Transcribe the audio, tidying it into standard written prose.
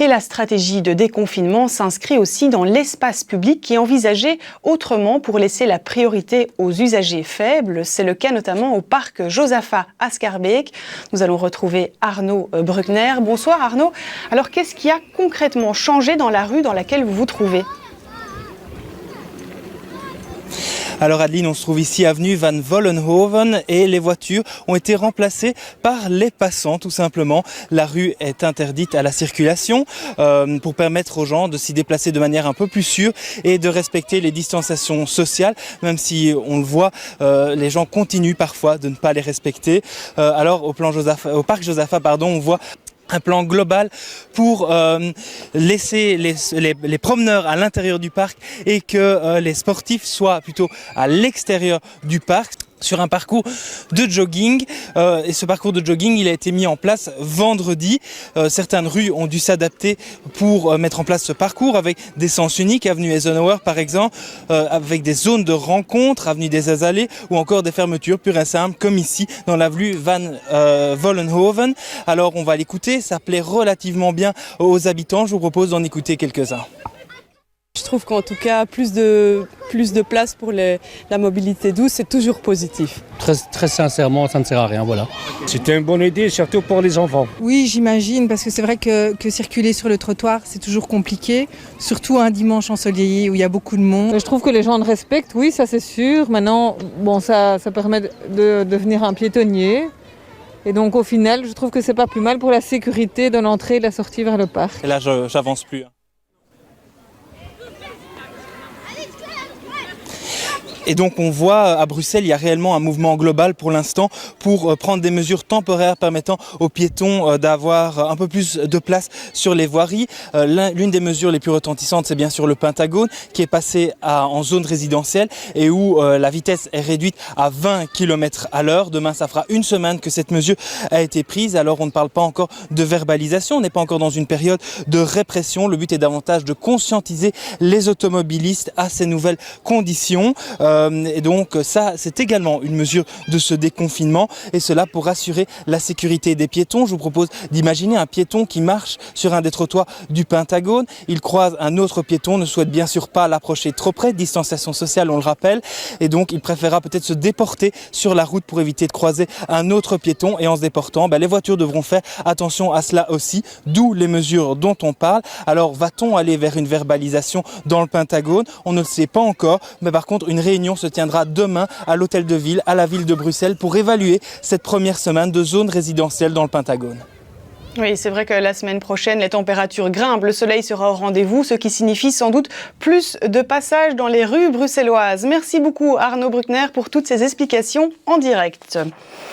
Et la stratégie de déconfinement s'inscrit aussi dans l'espace public qui est envisagé autrement pour laisser la priorité aux usagers faibles. C'est le cas notamment au parc Josaphat à Schaerbeek. Nous allons retrouver Arnaud Bruckner. Bonsoir Arnaud. Alors qu'est-ce qui a concrètement changé dans la rue dans laquelle vous vous trouvez ? Alors Adeline, on se trouve ici avenue Van Vollenhoven et les voitures ont été remplacées par les passants tout simplement. La rue est interdite à la circulation pour permettre aux gens de s'y déplacer de manière un peu plus sûre et de respecter les distanciations sociales, même si on le voit, les gens continuent parfois de ne pas les respecter. Alors au parc Josaphat, on voit un plan global pour laisser les promeneurs à l'intérieur du parc et que les sportifs soient plutôt à l'extérieur du parc sur un parcours de jogging. Et ce parcours de jogging, il a été mis en place vendredi. Certaines rues ont dû s'adapter pour mettre en place ce parcours avec des sens uniques, avenue Eisenhower par exemple, avec des zones de rencontre, avenue des Azalées ou encore des fermetures pures et simples comme ici dans l'avenue Van Vollenhoven. Alors on va l'écouter, ça plaît relativement bien aux habitants. Je vous propose d'en écouter quelques-uns. Je trouve qu'en tout cas, plus de place pour la mobilité douce, c'est toujours positif. Très sincèrement, ça ne sert à rien, voilà. C'était une bonne idée, surtout pour les enfants. Oui, j'imagine, parce que c'est vrai que circuler sur le trottoir, c'est toujours compliqué, surtout un dimanche ensoleillé où il y a beaucoup de monde. Je trouve que les gens le respectent, oui, ça c'est sûr. Maintenant, bon, ça permet de devenir un piétonnier. Et donc au final, je trouve que c'est pas plus mal pour la sécurité de l'entrée et de la sortie vers le parc. Et là, j'avance plus. Et donc on voit à Bruxelles, il y a réellement un mouvement global pour l'instant pour prendre des mesures temporaires permettant aux piétons d'avoir un peu plus de place sur les voiries. L'une des mesures les plus retentissantes, c'est bien sûr le Pentagone qui est passé en zone résidentielle et où la vitesse est réduite à 20 km à l'heure. Demain, ça fera une semaine que cette mesure a été prise. Alors on ne parle pas encore de verbalisation, on n'est pas encore dans une période de répression. Le but est davantage de conscientiser les automobilistes à ces nouvelles conditions. Et donc ça, c'est également une mesure de ce déconfinement et cela pour assurer la sécurité des piétons. Je vous propose d'imaginer un piéton qui marche sur un des trottoirs du Pentagone. Il croise un autre piéton, ne souhaite bien sûr pas l'approcher trop près, distanciation sociale on le rappelle, et donc il préférera peut-être se déporter sur la route pour éviter de croiser un autre piéton et en se déportant, les voitures devront faire attention à cela aussi, d'où les mesures dont on parle. Alors va-t-on aller vers une verbalisation dans le Pentagone? On ne le sait pas encore, mais par contre une réunion se tiendra demain à l'hôtel de ville, à la ville de Bruxelles, pour évaluer cette première semaine de zone résidentielle dans le Pentagone. Oui, c'est vrai que la semaine prochaine, les températures grimpent, le soleil sera au rendez-vous, ce qui signifie sans doute plus de passages dans les rues bruxelloises. Merci beaucoup Arnaud Bruckner pour toutes ces explications en direct.